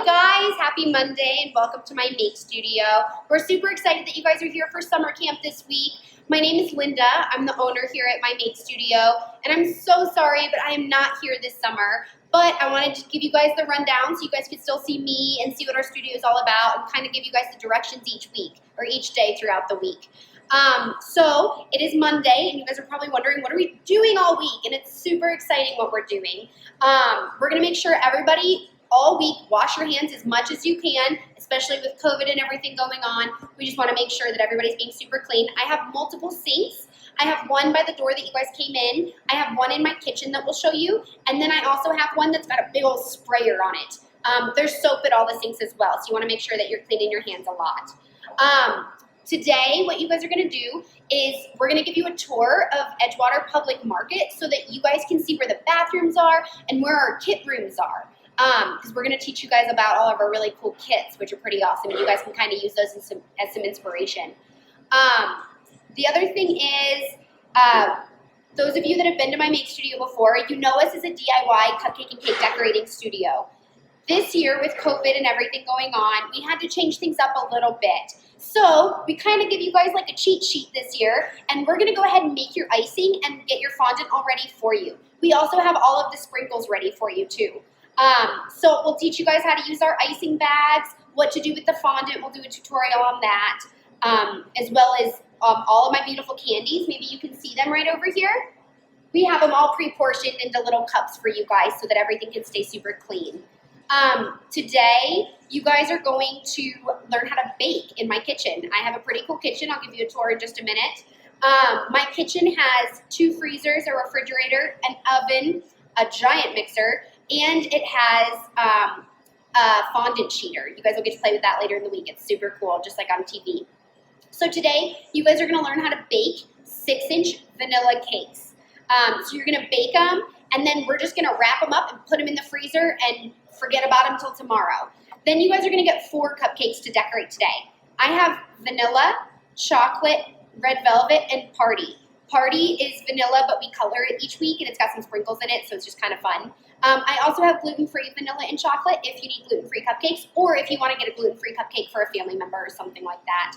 guys, happy Monday and welcome to my make studio. We're super excited that you guys are here for summer camp this week. My name is Linda. I'm the owner here at my make studio, and I'm so sorry, but I am not here this summer. But I wanted to give you guys the rundown so you guys could still see me and see what our studio is all about and kind of give you guys the directions each week or each day throughout the week. So it is Monday, and you guys are probably wondering, what are we doing all week? And it's super exciting what we're doing. We're going to make sure everybody all week wash your hands as much as you can, especially with COVID and everything going on. We just want to make sure that everybody's being super clean. I have multiple sinks. I have one by the door that you guys came in. I have one in my kitchen that we'll show you. And then I also have one that's got a big old sprayer on it. There's soap at all the sinks as well, so you want to make sure that you're cleaning your hands a lot. Today, what you guys are going to do is we're going to give you a tour of Edgewater Public Market so that you guys can see where the bathrooms are and where our kit rooms are. Because we're going to teach you guys about all of our really cool kits, which are pretty awesome, and you guys can kind of use those as some inspiration. The other thing is, those of you that have been to my make studio before, you know us as a DIY cupcake and cake decorating studio. This year, with COVID and everything going on, we had to change things up a little bit. So we kind of give you guys like a cheat sheet this year, and we're going to go ahead and make your icing and get your fondant all ready for you. We also have all of the sprinkles ready for you too. So we'll teach you guys how to use our icing bags, what to do with the fondant. We'll do a tutorial on that, as well as all of my beautiful candies. Maybe you can see them right over here. We have them all pre-portioned into little cups for you guys so that everything can stay super clean. Today, you guys are going to learn how to bake in my kitchen. I have a pretty cool kitchen. I'll give you a tour in just a minute. My kitchen has 2 freezers, a refrigerator, an oven, a giant mixer, and it has a fondant sheeter. You guys will get to play with that later in the week. It's super cool, just like on TV. So today, you guys are going to learn how to bake 6-inch vanilla cakes. So you're going to bake them, and then we're just going to wrap them up and put them in the freezer and forget about them till tomorrow. Then you guys are going to get 4 cupcakes to decorate today. I have vanilla, chocolate, red velvet, and party. Party is vanilla, but we color it each week, and it's got some sprinkles in it, so it's just kind of fun. I also have gluten-free vanilla and chocolate if you need gluten-free cupcakes, or if you want to get a gluten-free cupcake for a family member or something like that.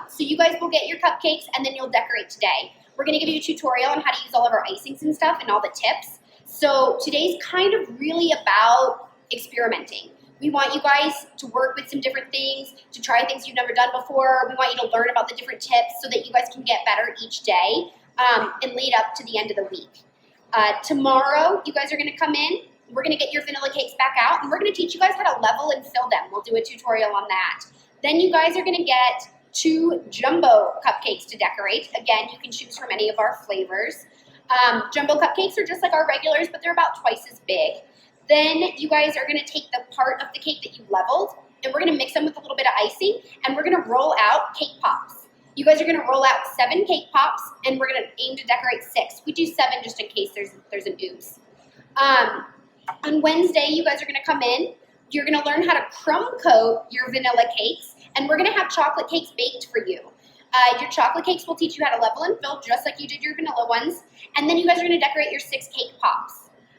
So you guys will get your cupcakes, and then you'll decorate today. We're going to give you a tutorial on how to use all of our icings and stuff and all the tips. So today's kind of really about experimenting. We want you guys to work with some different things, to try things you've never done before. We want you to learn about the different tips so that you guys can get better each day and lead up to the end of the week. Tomorrow, you guys are going to come in. We're going to get your vanilla cakes back out, and we're going to teach you guys how to level and fill them. We'll do a tutorial on that. Then you guys are going to get 2 jumbo cupcakes to decorate. Again, you can choose from any of our flavors. Jumbo cupcakes are just like our regulars, but they're about twice as big. Then you guys are going to take the part of the cake that you leveled, and we're going to mix them with a little bit of icing, and we're going to roll out cake pops. You guys are going to roll out 7 cake pops, and we're going to aim to decorate 6. We do 7 just in case there's an oops. On Wednesday, you guys are going to come in. You're going to learn how to crumb coat your vanilla cakes, and we're going to have chocolate cakes baked for you. Your chocolate cakes will teach you how to level and fill just like you did your vanilla ones, and then you guys are going to decorate your 6 cake pops.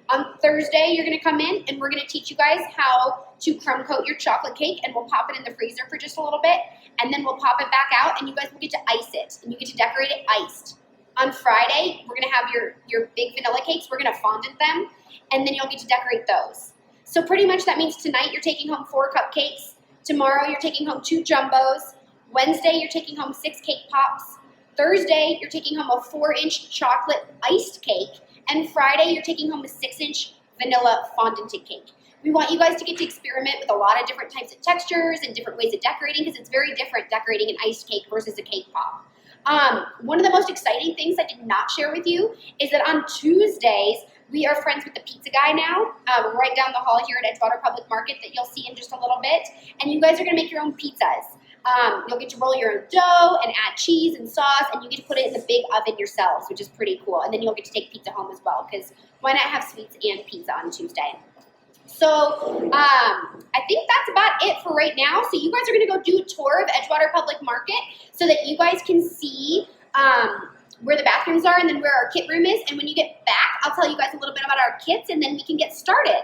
On Thursday, you're going to come in, and we're going to teach you guys how to crumb coat your chocolate cake, and we'll pop it in the freezer for just a little bit, and then we'll pop it back out, and you guys will get to ice it, and you get to decorate it iced. On Friday, we're going to have your big vanilla cakes. We're going to fondant them, and then you'll get to decorate those. So pretty much that means tonight you're taking home 4 cupcakes. Tomorrow you're taking home 2 jumbos. Wednesday you're taking home 6 cake pops. Thursday you're taking home a 4-inch chocolate iced cake. And Friday you're taking home a 6-inch vanilla fondanted cake. We want you guys to get to experiment with a lot of different types of textures and different ways of decorating, because it's very different decorating an iced cake versus a cake pop. One of the most exciting things I did not share with you is that on Tuesdays, we are friends with the pizza guy now, right down the hall here at Edgewater Public Market that you'll see in just a little bit. And you guys are going to make your own pizzas. You'll get to roll your own dough and add cheese and sauce, and you get to put it in the big oven yourselves, which is pretty cool. And then you'll get to take pizza home as well, because why not have sweets and pizza on Tuesday? So I think that's about it for right now. So you guys are going to go do a tour of Edgewater Public Market so that you guys can see where the bathrooms are and then where our kit room is. And when you get back, I'll tell you guys a little bit about our kits, and then we can get started.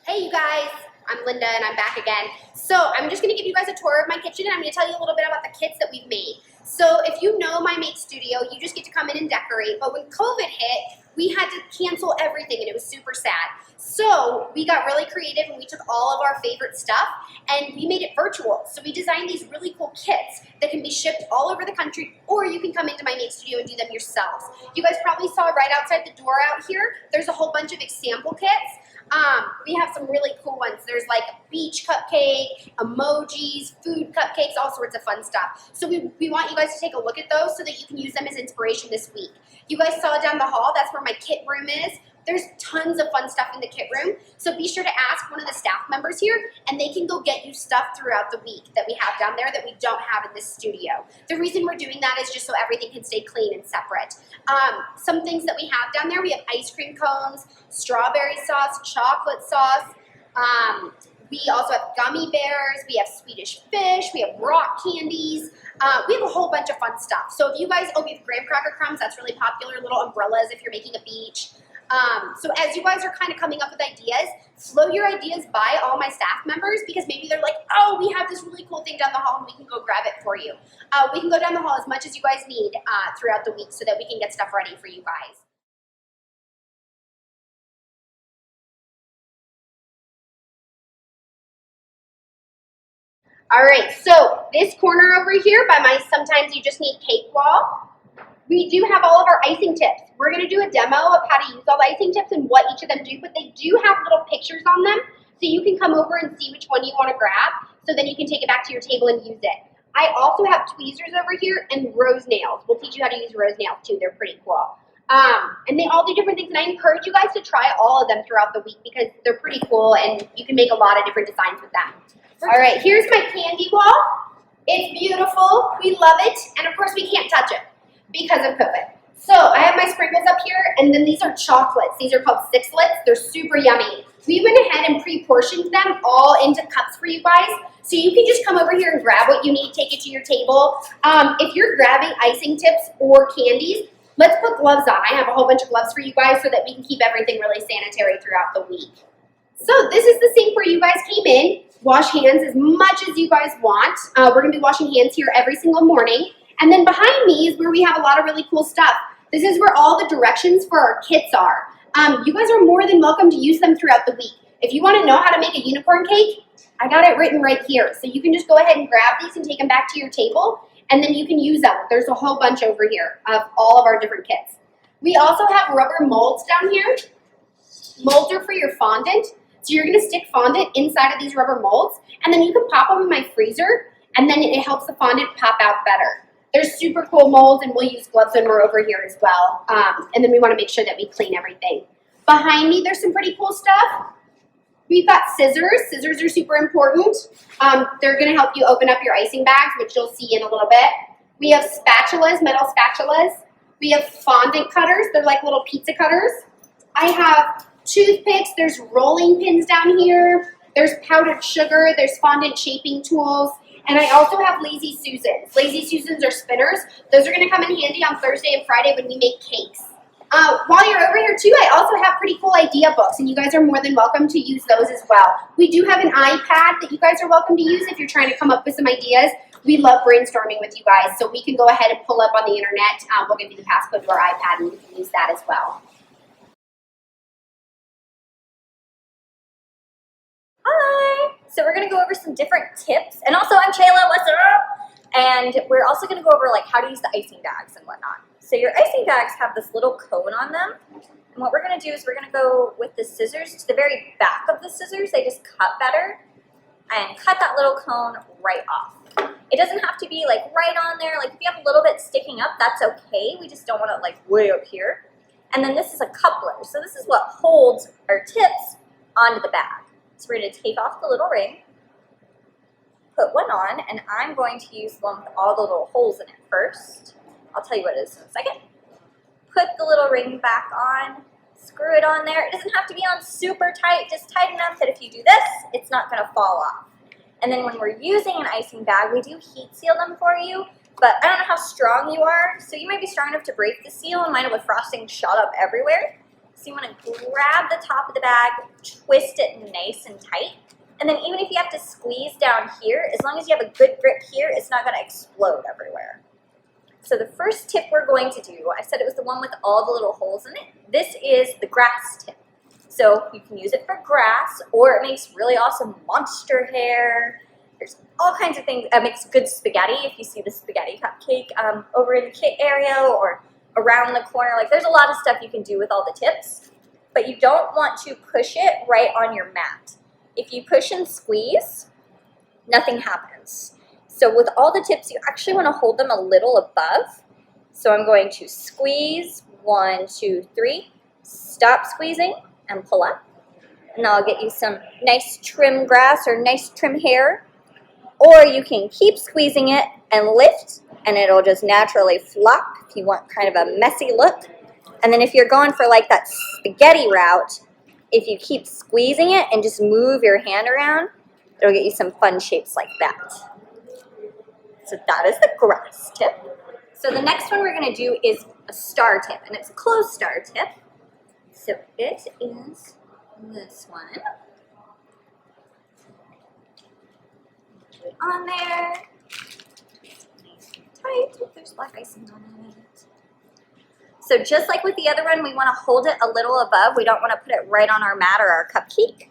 Hey you guys, I'm Linda and I'm back again. So I'm just gonna give you guys a tour of my kitchen and I'm gonna tell you a little bit about the kits that we've made. So if you know my make studio, you just get to come in and decorate, but when COVID hit, we had to cancel everything and it was super sad. So we got really creative and we took all of our favorite stuff and we made it virtual. So we designed these really cool kits that can be shipped all over the country, or you can come into my make studio and do them yourselves. You guys probably saw right outside the door out here, there's a whole bunch of example kits. We have some really cool ones. There's like a beach cupcake, emojis, food cupcakes, all sorts of fun stuff. So we want you guys to take a look at those so that you can use them as inspiration this week. You guys saw down the hall, that's where my kit room is. There's tons of fun stuff in the kit room, so be sure to ask one of the staff members here and they can go get you stuff throughout the week that we have down there that we don't have in this studio. The reason we're doing that is just so everything can stay clean and separate. Some things that we have down there, we have ice cream cones, strawberry sauce, chocolate sauce. We also have gummy bears, we have Swedish fish, we have rock candies. We have a whole bunch of fun stuff. So if you guys, we have graham cracker crumbs, that's really popular, little umbrellas if you're making a beach. So as you guys are kind of coming up with ideas, float your ideas by all my staff members because maybe they're like, oh, we have this really cool thing down the hall and we can go grab it for you. We can go down the hall as much as you guys need throughout the week so that we can get stuff ready for you guys. All right, so this corner over here by my sometimes you just need cake wall, we do have all of our icing tips. We're gonna do a demo of how to use all the icing tips and what each of them do, but they do have little pictures on them, so you can come over and see which one you wanna grab, so then you can take it back to your table and use it. I also have tweezers over here and rose nails. We'll teach you how to use rose nails too, they're pretty cool. And they all do different things, and I encourage you guys to try all of them throughout the week because they're pretty cool and you can make a lot of different designs with them. All right, here's my candy wall. It's beautiful, we love it, and of course we can't touch it because of COVID. So I have my sprinkles up here, and then these are chocolates. These are called sixlets. They're super yummy. We went ahead and pre-portioned them all into cups for you guys, so you can just come over here and grab what you need, take it to your table. If you're grabbing icing tips or candies, let's put gloves on. I have a whole bunch of gloves for you guys so that we can keep everything really sanitary throughout the week. So this is the sink where you guys came in. Wash hands as much as you guys want. We're gonna be washing hands here every single morning. And then behind me is where we have a lot of really cool stuff. This is where all the directions for our kits are. You guys are more than welcome to use them throughout the week. If you wanna know how to make a unicorn cake, I got it written right here. So you can just go ahead and grab these and take them back to your table, and then you can use them. There's a whole bunch over here of all of our different kits. We also have rubber molds down here. Molds are for your fondant. So you're gonna stick fondant inside of these rubber molds, and then you can pop them in my freezer, and then it helps the fondant pop out better. They're super cool molds, and we'll use gloves when we're over here as well. And then we wanna make sure that we clean everything. Behind me, there's some pretty cool stuff. We've got scissors. Scissors are super important. They're gonna help you open up your icing bags, which you'll see in a little bit. We have spatulas, metal spatulas. We have fondant cutters. They're like little pizza cutters. I have toothpicks, there's rolling pins down here, there's powdered sugar, there's fondant shaping tools, and I also have Lazy Susans. Lazy Susans are spinners. Those are gonna come in handy on Thursday and Friday when we make cakes. While you're over here too, I also have pretty cool idea books, and you guys are more than welcome to use those as well. We do have an iPad that you guys are welcome to use if you're trying to come up with some ideas. We love brainstorming with you guys, so we can go ahead and pull up on the internet. We'll give you the passcode to our iPad, and you can use that as well. Hi! So we're gonna go over some different tips, and also I'm Shayla, what's up? And we're also gonna go over like how to use the icing bags and whatnot. So your icing bags have this little cone on them, and what we're gonna do is we're gonna go with the scissors to the very back of the scissors. They just cut better, and cut that little cone right off. It doesn't have to be like right on there. Like if you have a little bit sticking up, that's okay. We just don't want it like way up here. And then this is a coupler. So this is what holds our tips onto the bag. So we're going to take off the little ring, put one on, and I'm going to use the one with all the little holes in it first. I'll tell you what it is in a second. Put the little ring back on, screw it on there. It doesn't have to be on super tight, just tight enough that if you do this, it's not going to fall off. And then when we're using an icing bag, we do heat seal them for you, but I don't know how strong you are, so you might be strong enough to break the seal, and mine with frosting shot up everywhere. So you want to grab the top of the bag, twist it nice and tight. And then even if you have to squeeze down here, as long as you have a good grip here, it's not going to explode everywhere. So the first tip we're going to do, I said it was the one with all the little holes in it. This is the grass tip. So you can use it for grass, or it makes really awesome monster hair. There's all kinds of things. It makes good spaghetti if you see the spaghetti cupcake over in the kit area or around the corner. Like, there's a lot of stuff you can do with all the tips, but you don't want to push it right on your mat. If you push and squeeze, nothing happens. So with all the tips, you actually want to hold them a little above. So I'm going to squeeze, 1, 2, 3, stop squeezing, and pull up. And I'll get you some nice trim grass or nice trim hair. Or you can keep squeezing it and lift, and it'll just naturally flop if you want kind of a messy look. And then if you're going for like that spaghetti route, if you keep squeezing it and just move your hand around, it'll get you some fun shapes like that. So that is the grass tip. So the next one we're going to do is a star tip, and it's a closed star tip. So it is this one. Put it on there. Nice and tight. Oh, there's black icing on it. So just like with the other one, we want to hold it a little above. We don't want to put it right on our mat or our cupcake.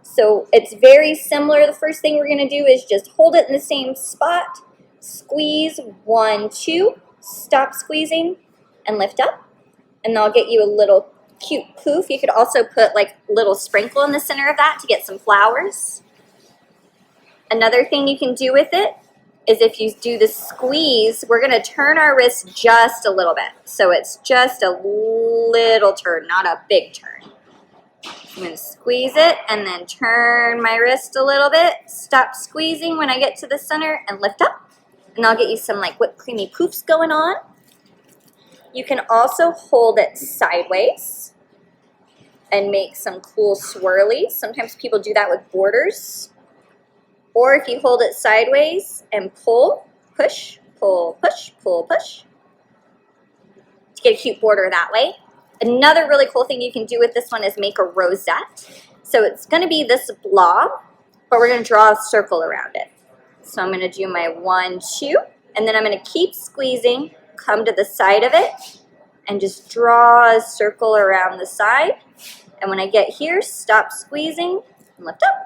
So it's very similar. The first thing we're going to do is just hold it in the same spot. Squeeze, 1, 2, stop squeezing, and lift up. And I'll get you a little cute poof. You could also put like a little sprinkle in the center of that to get some flowers. Another thing you can do with it is if you do the squeeze, we're going to turn our wrist just a little bit. So it's just a little turn, not a big turn. I'm going to squeeze it and then turn my wrist a little bit. Stop squeezing when I get to the center and lift up. And I'll get you some like whipped creamy poofs going on. You can also hold it sideways and make some cool swirlies. Sometimes people do that with borders. Or if you hold it sideways and pull, push, pull, push, pull, push, to get a cute border that way. Another really cool thing you can do with this one is make a rosette. So it's going to be this blob, but we're going to draw a circle around it. So I'm going to do my 1, 2, and then I'm going to keep squeezing, come to the side of it, and just draw a circle around the side. And when I get here, stop squeezing and lift up.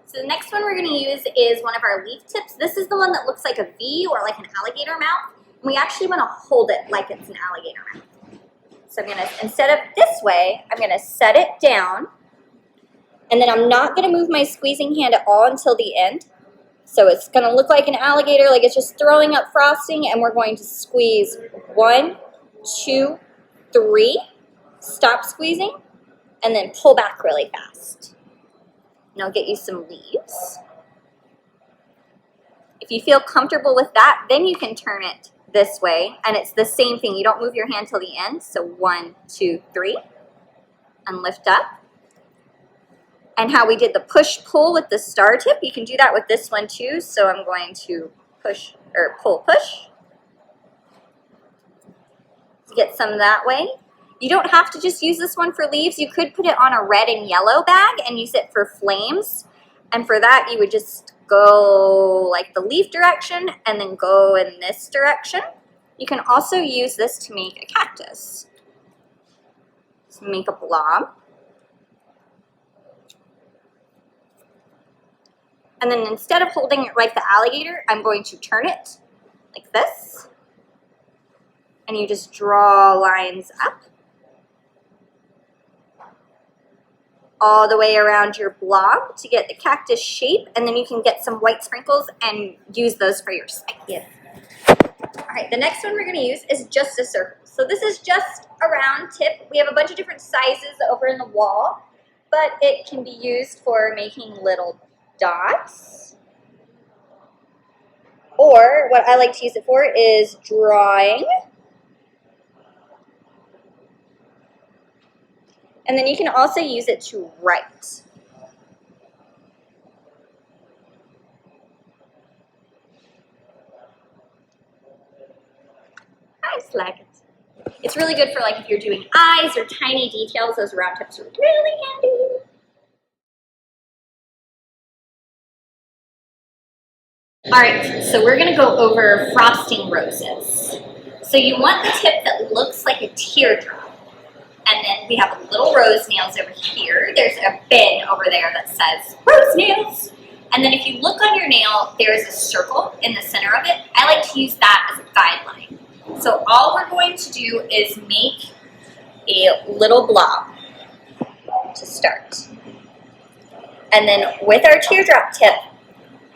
So the next one we're going to use is one of our leaf tips. This is the one that looks like a V or like an alligator mouth. And we actually want to hold it like it's an alligator mouth. So I'm going to, instead of this way, I'm going to set it down. And then I'm not going to move my squeezing hand at all until the end. So it's going to look like an alligator, like it's just throwing up frosting. And we're going to squeeze 1, 2, 3. Stop squeezing. And then pull back really fast. And I'll get you some leaves. If you feel comfortable with that, then you can turn it this way. And it's the same thing. You don't move your hand till the end. So 1, 2, 3. And lift up. And how we did the push-pull with the star tip, you can do that with this one too. So I'm going to push or pull-push to get some that way. You don't have to just use this one for leaves. You could put it on a red and yellow bag and use it for flames. And for that, you would just go like the leaf direction and then go in this direction. You can also use this to make a cactus. So make a blob. And then instead of holding it like the alligator, I'm going to turn it like this. And you just draw lines up all the way around your blob to get the cactus shape. And then you can get some white sprinkles and use those for your spikes. Yeah. All right, the next one we're going to use is just a circle. So this is just a round tip. We have a bunch of different sizes over in the wall, but it can be used for making little dots. Or what I like to use it for is drawing. And then you can also use it to write. I just like it. It's really good for like if you're doing eyes or tiny details, those round tips are really handy. All right, so we're gonna go over frosting roses. So you want the tip that looks like a teardrop. And then we have little rose nails over here. There's a bin over there that says rose nails. And then if you look on your nail, there's a circle in the center of it. I like to use that as a guideline. So all we're going to do is make a little blob to start. And then with our teardrop tip,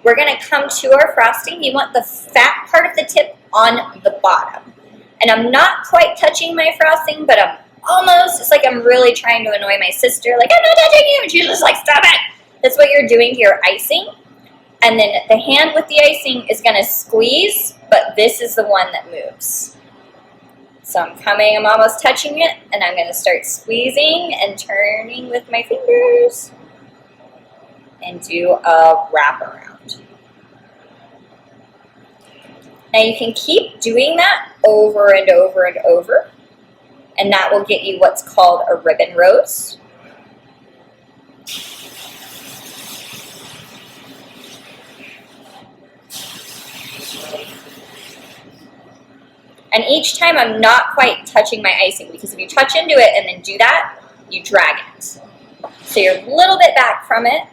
we're gonna come to our frosting. You want the fat part of the tip on the bottom. And I'm not quite touching my frosting, but I'm almost. It's like I'm really trying to annoy my sister. Like, I'm not touching you. And she's just like, stop it. That's what you're doing to your icing. And then the hand with the icing is gonna squeeze, but this is the one that moves. So I'm almost touching it, and I'm gonna start squeezing and turning with my fingers and do a wraparound. Now you can keep doing that over and over and over, and that will get you what's called a ribbon rose. And each time I'm not quite touching my icing, because if you touch into it and then do that, you drag it. So you're a little bit back from it.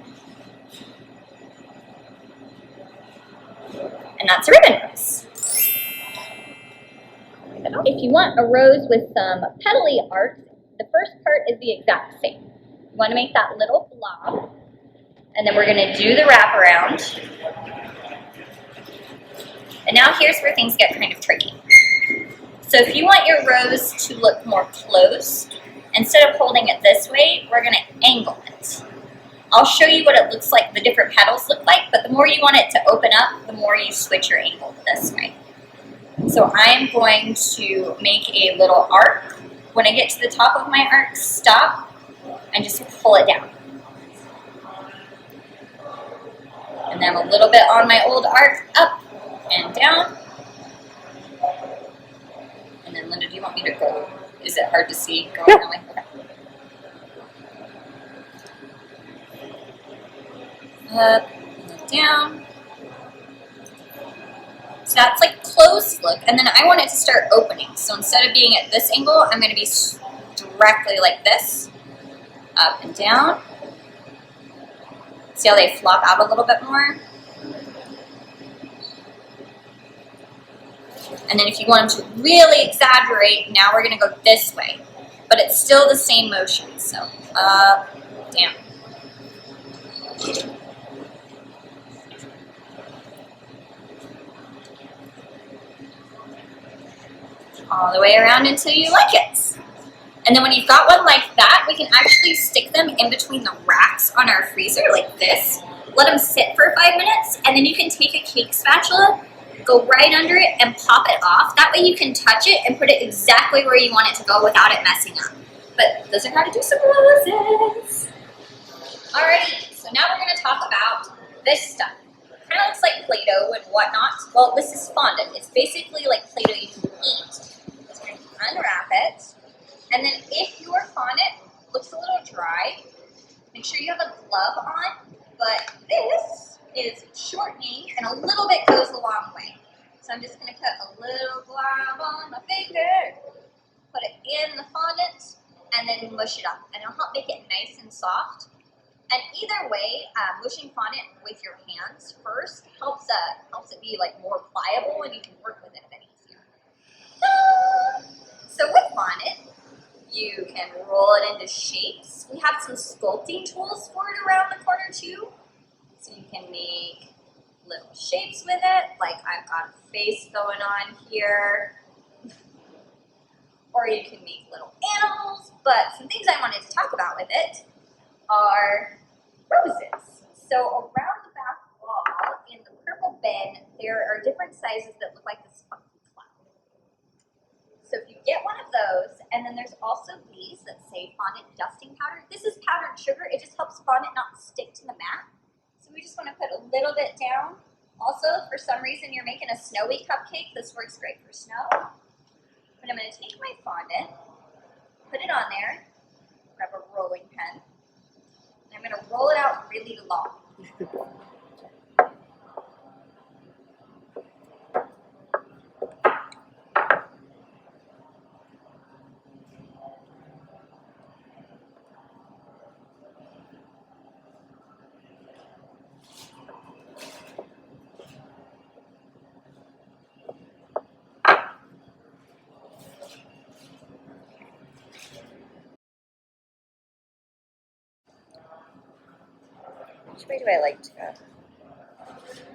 And that's a ribbon rose. If you want a rose with some petally arcs, the first part is the exact same. You want to make that little blob, and then we're going to do the wraparound. And now here's where things get kind of tricky. So if you want your rose to look more closed, instead of holding it this way, we're going to angle it. I'll show you what it looks like, the different petals look like, but the more you want it to open up, the more you switch your angle this way. So I am going to make a little arc. When I get to the top of my arc, stop and just pull it down. And then a little bit on my old arc, up and down. And then Linda, do you want me to go? Is it hard to see going that way? Okay. Up and down. So that's like closed look, and then I want it to start opening. So instead of being at this angle, I'm going to be directly like this, up and down. See how they flop out a little bit more? And then if you want them to really exaggerate, now we're going to go this way. But it's still the same motion, so up, down. All the way around until you like it. And then when you've got one like that, we can actually stick them in between the racks on our freezer like this. Let them sit for 5 minutes, and then you can take a cake spatula, go right under it, and pop it off. That way you can touch it and put it exactly where you want it to go without it messing up. But those are how to do some roses. Alrighty, so now we're going to talk about this stuff. It kind of looks like Play-Doh and whatnot. Well, this is fondant. It's basically like Play-Doh you can eat. So we're going to unwrap it. And then if your fondant looks a little dry, make sure you have a glove on. But this is shortening, and a little bit goes a long way. So I'm just going to put a little glob on my finger, put it in the fondant, and then mush it up. And it'll help make it nice and soft. And either way, mushing fondant with your hands first helps it be like more pliable, and you can work with it a bit easier. So with fondant, you can roll it into shapes. We have some sculpting tools for it around the corner too. So you can make little shapes with it, like I've got a face going on here. Or you can make little animals. But some things I wanted to talk about with it are roses. So around the back wall in the purple bin, there are different sizes that look like this funky cloud. So if you get one of those, and then there's also these that say fondant dusting powder. This is powdered sugar. It just helps fondant not stick to the mat. So we just want to put a little bit down. Also, for some reason you're making a snowy cupcake, this works great for snow. Put And I'm going to take my fondant, put it on there, grab a rolling pin, and I'm going to roll it out really long. Which way do I like to go?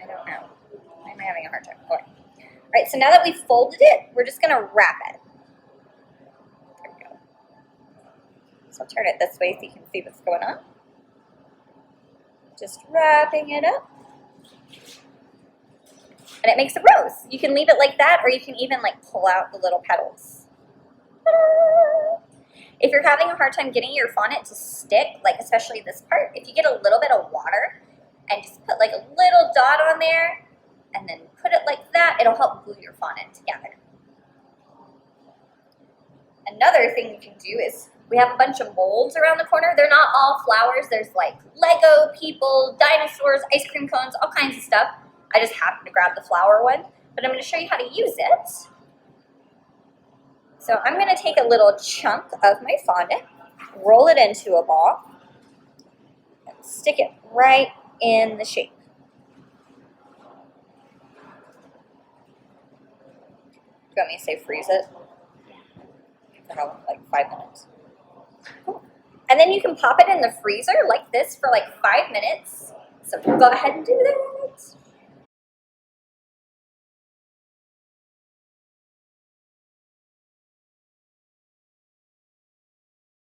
I don't know. I'm having a hard time. Okay. All right, so now that we've folded it, we're just going to wrap it. There we go. So I'll turn it this way so you can see what's going on. Just wrapping it up. And it makes a rose. You can leave it like that, or you can even like pull out the little petals. Ta-da! If you're having a hard time getting your fondant to stick, like especially this part, if you get a little bit of water and just put like a little dot on there and then put it like that, it'll help glue your fondant together. Another thing you can do is we have a bunch of molds around the corner. They're not all flowers. There's like Lego people, dinosaurs, ice cream cones, all kinds of stuff. I just happened to grab the flower one, but I'm going to show you how to use it. So I'm going to take a little chunk of my fondant, roll it into a ball, and stick it right in the shape. Do you want me to say freeze it? For how long? Like 5 minutes. Cool. And then you can pop it in the freezer like this for like 5 minutes. So we'll go ahead and do that.